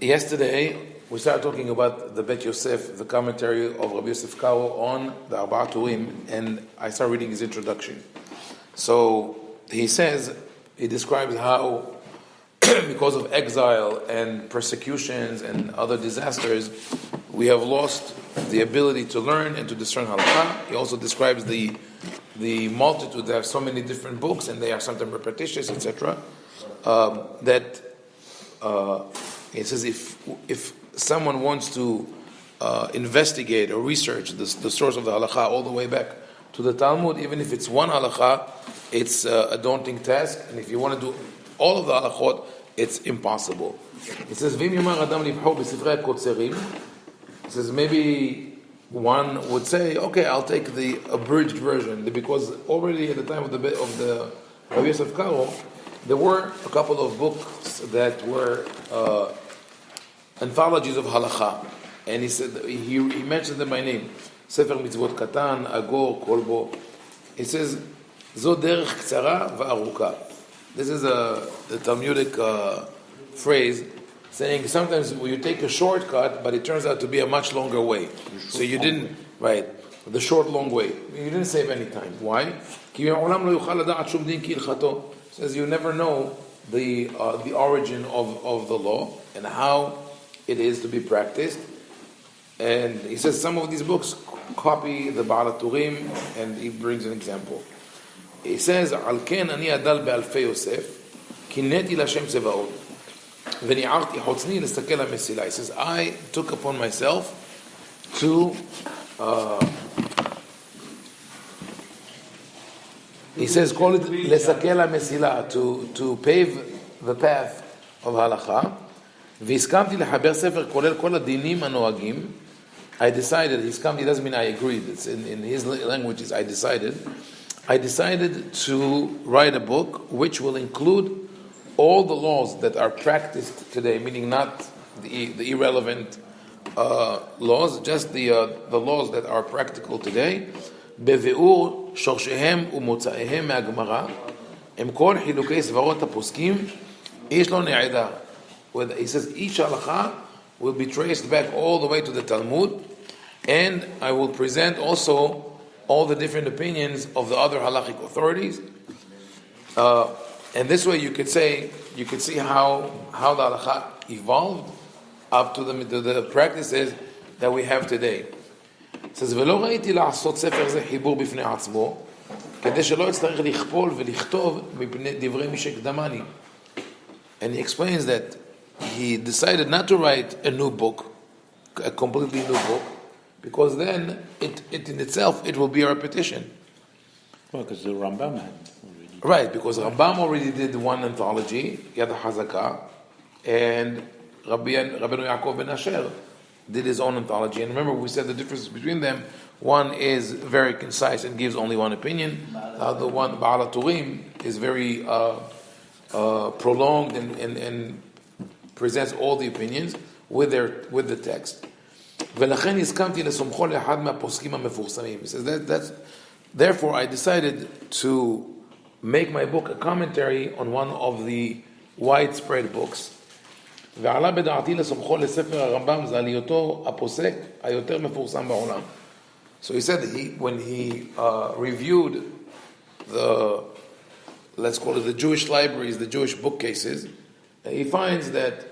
Yesterday, we started talking about the Bet Yosef, the commentary of Rabbi Yosef Karo on the Arba'at Turim, and I started reading his introduction. So he describes how because of exile and persecutions and other disasters, we have lost the ability to learn and to discern halakha. He also describes the multitude. There are so many different books, and they are sometimes repetitious, etc. He says if someone wants to investigate or research the source of the halakha all the way back to the Talmud, even if it's one halakha, it's a daunting task. And if you want to do all of the halakhot, it's impossible. He says, he says maybe one would say, okay, I'll take the abridged version, because already at the time of the Rabbi Yosef Karo, there were a couple of books that were anthologies of halakha, and he said he mentioned them by name: Sefer Mitzvot Katan, Agor, Kolbo. He says, "Zo derech ktsara va'aruka." This is a Talmudic phrase saying sometimes you take a shortcut, but it turns out to be a much longer way. So you didn't, right, the short, long way. You didn't save any time. Why? Says you never know the origin of the law and how it is to be practiced. And he says some of these books copy the Baal Turim, and he brings an example. He says, "Al ken ani adal be'alfei Yosef, kineti l'Hashem tzevaot, v'ni'arti chotzni l'stakel ha'mesila." He says, I took upon myself to he says, call it l'stakel ha'mesila, to pave the path of halakha. והסכמתי לחבר ספר כולל כל הדינים הנוהגים. I decided, he doesn't mean I agreed, it's in his language is I decided to write a book which will include all the laws that are practiced today, meaning not the irrelevant laws, just the laws that are practical today. בביאור שורשיהם ומוצאיהם מהגמרא, עם כל חילוקי סברות הפוסקים, איש לא נעדר. He says each halakha will be traced back all the way to the Talmud, and I will present also all the different opinions of the other halakhic authorities. And this way you could see how the halakha evolved up to the practices that we have today. It says, ולא ראיתי לעשות ספר זה חיבור בפני עצמו, כדי שלא יצטרך לכפול ולכתוב מפני דברי מי שקדמני. And he explains that he decided not to write a new book, a completely new book, because then it in itself, it will be a repetition. Well, because the Rambam had already. Right, because Rambam already did one anthology, Yad HaZakah, and Rabbeinu Yaakov ben Asher did his own anthology. And remember, we said the difference between them. One is very concise and gives only one opinion. The other one, Baal Turim, is very prolonged and presents all the opinions with the text. ולכן הסכמתי לסומכו לאחד מהפוסקים המפורסמים. He says therefore I decided to make my book a commentary on one of the widespread books. ועלה בדעתי לסומכו לספר הרמב"ם זה על היותו הפוסק היותר מפורסם בעולם. So he said when he reviewed let's call it the Jewish libraries, the Jewish bookcases, he finds that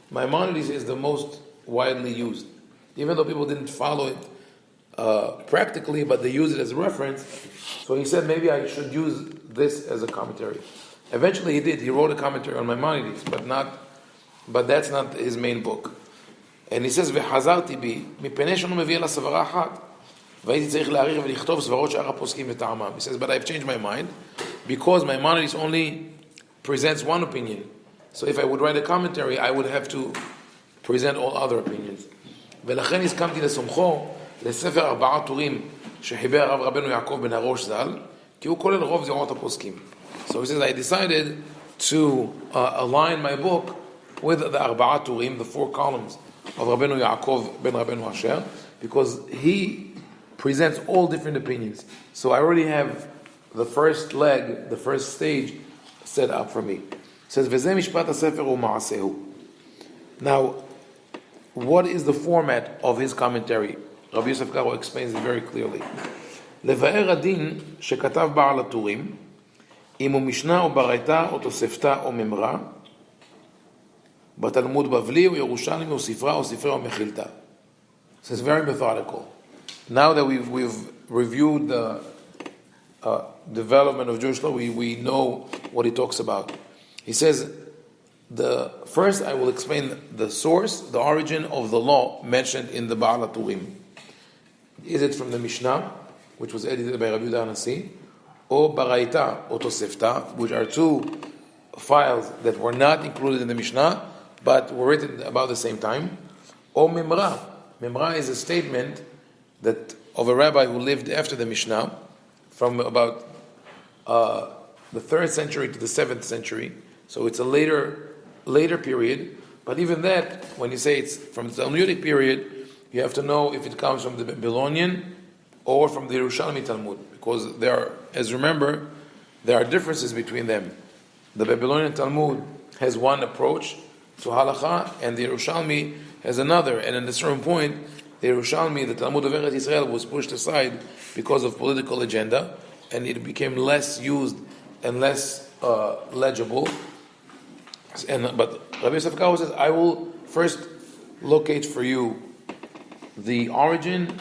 Maimonides is the most widely used. Even though people didn't follow it practically, but they use it as a reference. So he said, maybe I should use this as a commentary. Eventually he did. He wrote a commentary on Maimonides, but that's not his main book. And he says, וחזרתי בי, מפני שאנו מביא לה סברה אחת, והייתי צריך להעריך ולכתוב סברות שאר הפוסקים וטעמם. He says, but I've changed my mind, because Maimonides only presents one opinion. So if I would write a commentary, I would have to present all other opinions. ולכן הסכמתי לסומכו לספר ארבעה טורים שחיבר הרב רבנו יעקב בן הראש ז"ל, כי הוא כולל רוב זירות הפוסקים. So he says, I decided to align my book with the ארבעה טורים, the four columns of Rabbeinu Yaakov ben Rabbeinu Asher, because he presents all different opinions. So I already have the first leg, the first stage set up for me. It says, וזה משפט הספר ומעשהו. Now, what is the format of his commentary? Rabbi Yosef Karo explains it very clearly. לבאר הדין שכתב בעל הטורים, אם הוא משנה או ברייתא או תוספתא או ממרה, בתלמוד בבלי או ירושלמי או ספרה או ספרי או מחילתא. So it's very methodical. Now that we've reviewed the development of Jewish law, we know what he talks about. He says, first I will explain the source, the origin of the law mentioned in the Baal HaTurim. Is it from the Mishnah, which was edited by Rabbi Yehuda Hanassi, or Baraita or Tosefta, which are two files that were not included in the Mishnah, but were written about the same time, or Mimra. Mimra is a statement that of a rabbi who lived after the Mishnah, from about the 3rd century to the 7th century. So it's a later period. But even that, when you say it's from the Talmudic period, you have to know if it comes from the Babylonian or from the Yerushalmi Talmud, because as you remember, there are differences between them. The Babylonian Talmud has one approach to halacha, and the Yerushalmi has another. And at a certain point, the Yerushalmi, the Talmud of Eretz Yisrael, was pushed aside because of political agenda, and it became less used and less legible. But Rabbi Yosef Karo says, I will first locate for you the origin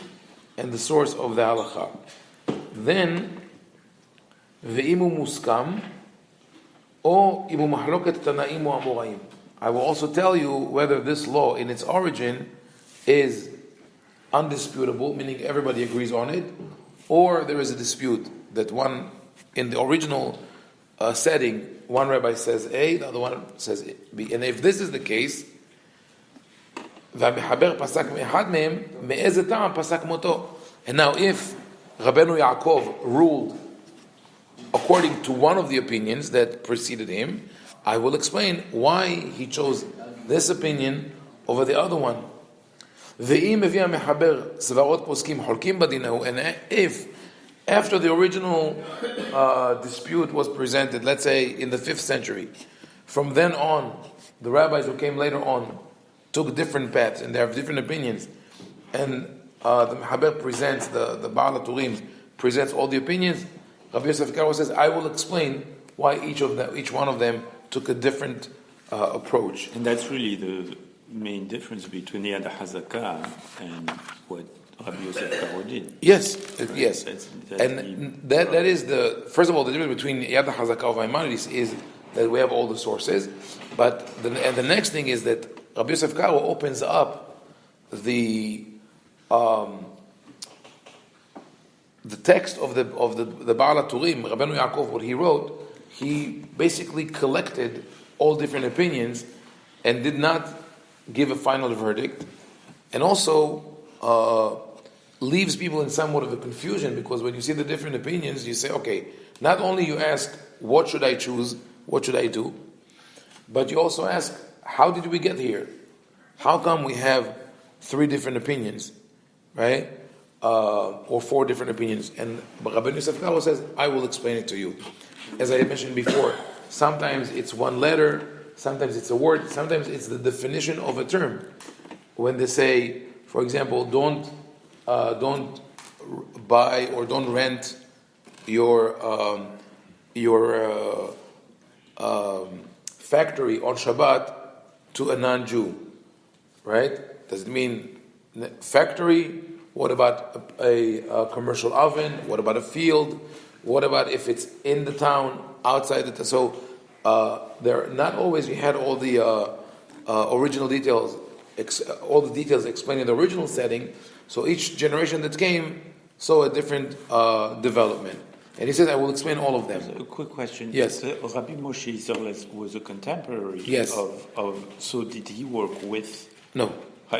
and the source of the halacha. Then, ve'imu muskam, or imu mahloket tanaim or amoraim. I will also tell you whether this law in its origin is undisputable, meaning everybody agrees on it, or there is a dispute that one, in the original setting, one rabbi says A, the other one says B. And if this is the case, and now if Rabbeinu Yaakov ruled according to one of the opinions that preceded him, I will explain why he chose this opinion over the other one. And if after the original dispute was presented, let's say in the 5th century, from then on, the rabbis who came later on took different paths and they have different opinions, and the Mehaber presents, the Baal HaTurim presents all the opinions, Rabbi Yosef Karo says, I will explain why each one of them took a different approach. And that's really the main difference between the Yad HaZakah and what Rabbi Yosef Karo did. Yes. And that is first of all, the difference between Yad HaZakah of Maimonides is that we have all the sources, but the next thing is that Rabbi Yosef Karo opens up the text of the Baal HaTurim, Rabbeinu Yaakov, what he wrote. He basically collected all different opinions and did not give a final verdict, and also leaves people in somewhat of a confusion, because when you see the different opinions, you say, okay, not only you ask, what should I choose, what should I do, but you also ask, how did we get here? How come we have 3 different opinions, right? Or 4 different opinions? And Rabbi Yosef Karo says, I will explain it to you. As I mentioned before, sometimes it's one letter, sometimes it's a word, sometimes it's the definition of a term. When they say, for example, don't buy or don't rent your factory on Shabbat to a non-Jew, right? Does it mean factory? What about a commercial oven? What about a field? What about if it's in the town, outside the town? So there, not always we had all the original details, all the details explaining the original setting. So each generation that came saw a different development. And he says, I will explain all of them. A quick question. Yes. Rabbi Moshe Isserles was a contemporary of. So did he work with? No.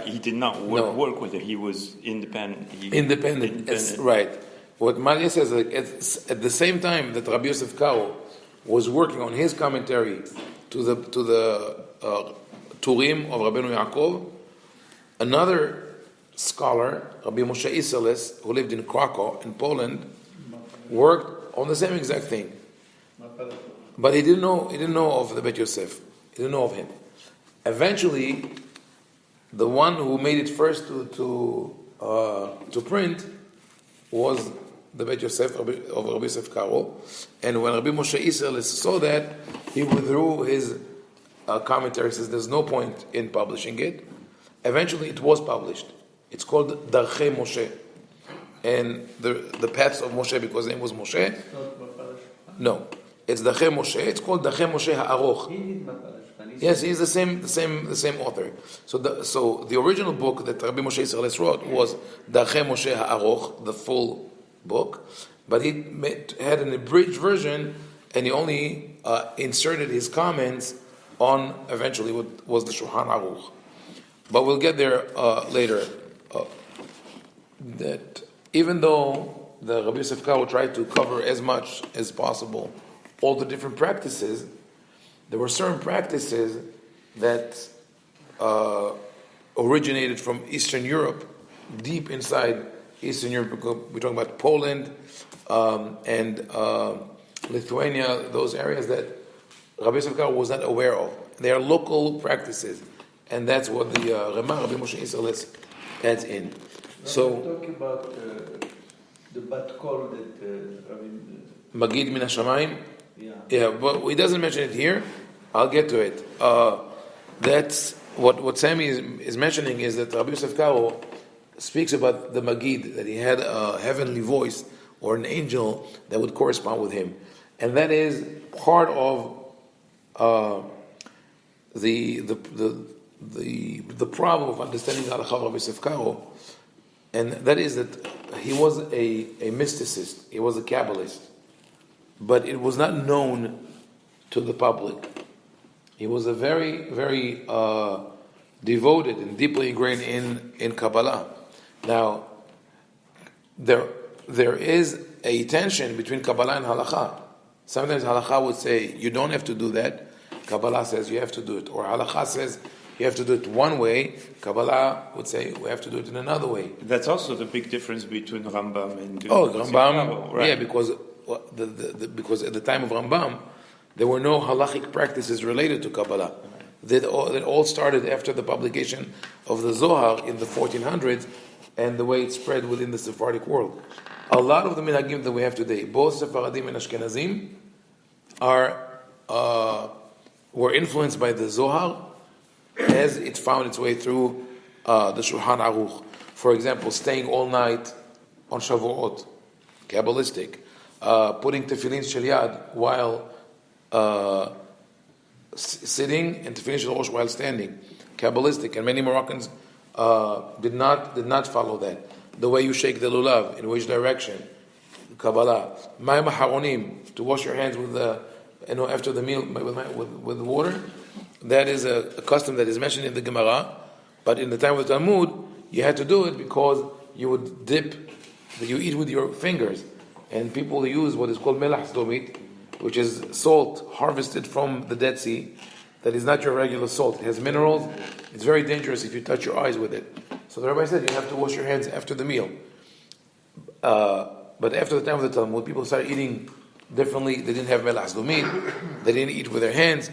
He did not work with it. He was independent. Independent. Right. What Maria says, at the same time that Rabbi Yosef Karo was working on his commentary to the Turim of Rabbeinu Yaakov, another scholar, Rabbi Moshe Isserles, who lived in Krakow in Poland, worked on the same exact thing, but he didn't know of the Bet Yosef. He didn't know of him. Eventually, the one who made it first to print was the Beit Yosef of Rabbi Yosef Karo, and when Rabbi Moshe Israel saw that, he withdrew his commentary. Says there's no point in publishing it. Eventually, it was published. It's called Darchei Moshe, and the paths of Moshe, because his name was Moshe. No, it's Darchei Moshe. It's called Darchei Moshe Ha'aroch. Yes, he's the same author. So the original book that Rabbi Moshe Israel wrote was Darchei Moshe Ha'aroch, the full book, but he had an abridged version, and he only inserted his comments on eventually what was the Shulchan Aruch. But we'll get there later. That even though the Rabbi Yosef Karo tried to cover as much as possible all the different practices, there were certain practices that originated from Eastern Europe, deep inside Eastern Europe. We're talking about Poland and Lithuania, those areas that Rabbi Yosef Karo was not aware of. They are local practices, and that's what the Ramah Rabbi Moshe Israel adds in. So, talking about the bat call that Magid min Hashamayim. Yeah. Yeah, but he doesn't mention it here. I'll get to it. That's what Sammy is mentioning is that Rabbi Yosef Karo speaks about the Magid, that he had a heavenly voice or an angel that would correspond with him, and that is part of the problem of understanding the Halakha of Rabbi Yosef Karo, and that is that he was a mysticist, he was a Kabbalist, but it was not known to the public. He was a very, very devoted and deeply ingrained in Kabbalah. Now, there is a tension between Kabbalah and Halakha. Sometimes Halakha would say, you don't have to do that. Kabbalah says you have to do it. Or Halakha says you have to do it one way. Kabbalah would say we have to do it in another way. That's also the big difference between Rambam and Rambam, right? Yeah, because because at the time of Rambam, there were no halachic practices related to Kabbalah. That all started after the publication of the Zohar in the 1400s, and the way it spread within the Sephardic world. A lot of the minhagim that we have today, both Sephardim and Ashkenazim, were influenced by the Zohar as it found its way through the Shulchan Aruch. For example, staying all night on Shavuot, Kabbalistic. Putting tefillin shel yad while sitting, and tefillin shel rosh while standing, Kabbalistic, and many Moroccans did not follow that. The way you shake the lulav, in which direction, Kabbalah. Ma'im haronim, to wash your hands with after the meal with water. That is a custom that is mentioned in the Gemara, but in the time of the Talmud, you had to do it because you would you eat with your fingers, and people use what is called melach sdomit, which is salt harvested from the Dead Sea. That is not your regular salt. It has minerals. It's very dangerous if you touch your eyes with it. So the rabbi said you have to wash your hands after the meal. But after the time of the Talmud, people started eating differently. They didn't have melach sdomit. They didn't eat with their hands.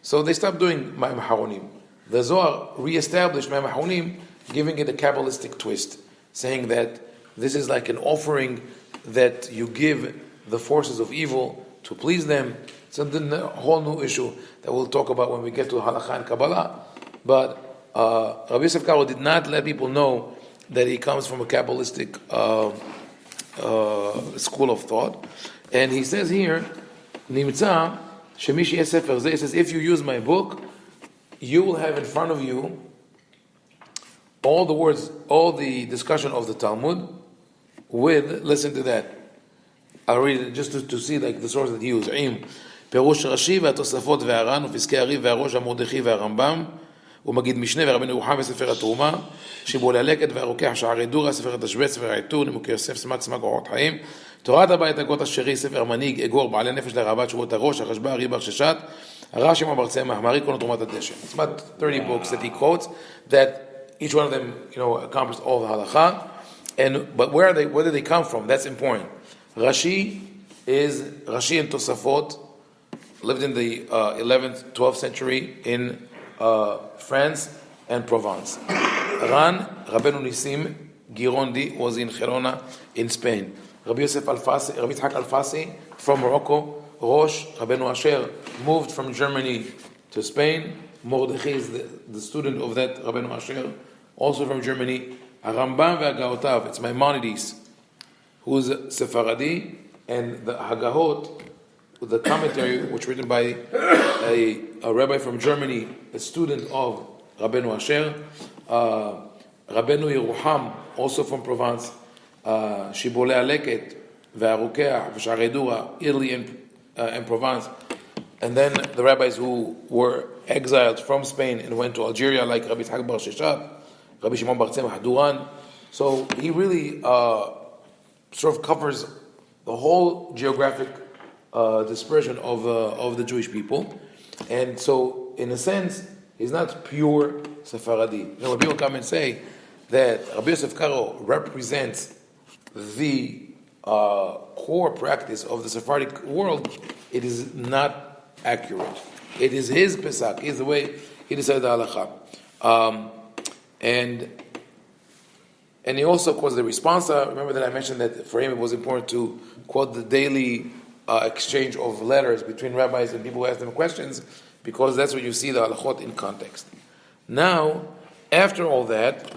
So they stopped doing ma'im haronim. The Zohar re-established ma'im haronim, giving it a Kabbalistic twist, saying that this is like an offering that you give the forces of evil to please them. It's a whole new issue that we'll talk about when we get to Halakha and Kabbalah. But Rabbi Yosef Karo did not let people know that he comes from a Kabbalistic school of thought. And he says here, Nimtza, Shemishi Sefer Zeh, he says, if you use my book, you will have in front of you all the words, all the discussion of the Talmud with, listen to that. I'll read it just to see like the source that he used. פירוש רש"י והתוספות והר"ן ופסקי הרי"ף והראש המרדכי והרמב"ם ומגיד משנה ורבנו יוחנן וספר התרומה שיבול הלקט והרוקח שערי דורה ספר התשבץ ספר העיטור נימוקי יוסף סמ"ק סמ"ק אורות חיים תורת הבית הגות אשרי ספר מנהיג אגור בעלי נפש לרבת שורות הראש הרשב"א ריבר ששת הרש"י מברצה מחמרי כל תרומת הדשא. It's about 30 books that he quotes that each one of them accomplished all the halakha, but where did they come from? That's important. Rashi and Tosafot lived in the 11th, 12th century in France and Provence. Ran, Rabbeinu Nisim Girondi was in Gerona in Spain. Rabbi Yosef Alfasi, Rabbi Yitzhak Alfasi from Morocco. Rosh, Rabbeinu Asher, moved from Germany to Spain. Mordechai is the student of that Rabbeinu Asher, also from Germany. Arambam ve'Hagahotav, it's Maimonides, who's Sephardi, and the Hagahot, the commentary, which written by a rabbi from Germany, a student of Rabbeinu Asher. Rabbeinu Yeruham, also from Provence. Shibbolei Aleket ve'Arukeach v'Sharei Dura, Italy and Provence. And then the rabbis who were exiled from Spain and went to Algeria, like Rabbi Yitzhak Bar Sheshat, Rabbi Shimon Bar Tzemach Duran. So he really sort of covers the whole geographic dispersion of the Jewish people. And so, in a sense, he's not pure Sephardi. You know, when people come and say that Rabbi Yosef Karo represents the core practice of the Sephardic world, it is not accurate. It is his Pesach, is the way he decided the halacha. And he also quotes the responsa. Remember that I mentioned that for him it was important to quote the daily exchange of letters between rabbis and people who ask them questions, because that's where you see the halachot in context. Now, after all that,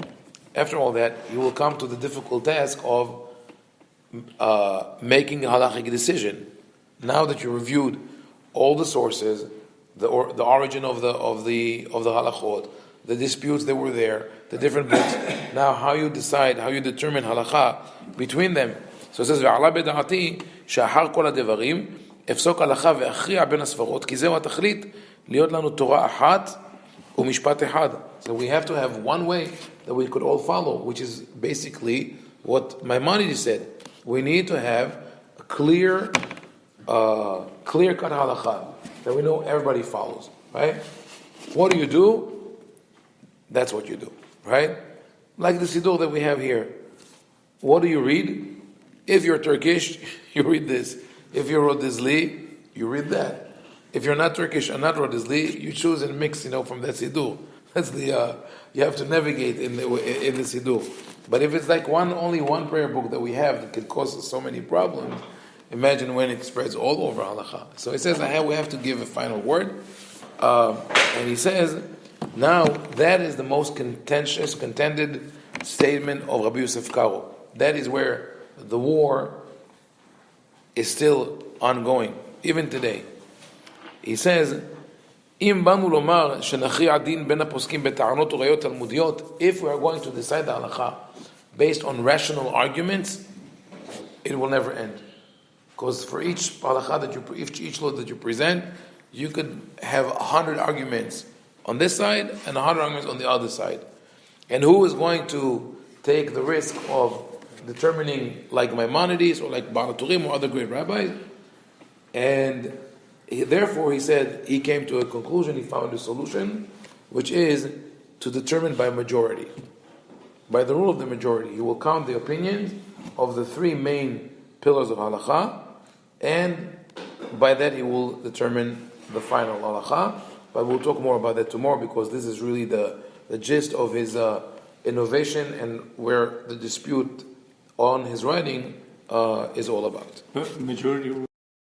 you will come to the difficult task of making a halachic decision. Now that you reviewed all the sources, the origin of the halachot, the disputes that were there, the different books. Now, how you determine halacha between them. So it says, "Ve'ala beda'ati she'achar kol hadevarim efsok halacha ve'achri'a ben hasfarot ki zeu hatachlit liot lanu Torah achat u'mishpat echad." So we have to have one way that we could all follow, which is basically what Maimonides said. We need to have a clear cut halacha that we know everybody follows. Right? What do? That's what you do, right? Like the Siddur that we have here. What do you read? If you're Turkish, you read this. If you're Rodizli, you read that. If you're not Turkish and not Rodizli, you choose and mix, from that Siddur. That's the you have to navigate in the Siddur. But if it's like only one prayer book that we have that could cause us so many problems, imagine when it spreads all over halacha. So he says we have to give a final word, and he says. Now, that is the most contended statement of Rabbi Yosef Karo. That is where the war is still ongoing, even today. He says, if we are going to decide the halacha based on rational arguments, it will never end. Because for each halacha each law that you present, you could have 100 arguments on this side and 100 arguments on the other side. And who is going to take the risk of determining, like Maimonides or like Baal Turim or other great rabbis? And therefore he said he came to a conclusion, he found a solution, which is to determine by majority. By the rule of the majority, he will count the opinions of the three main pillars of halakha, and by that he will determine the final halakha. But we'll talk more about that tomorrow, because this is really the gist of his innovation and where the dispute on his writing is all about. Majority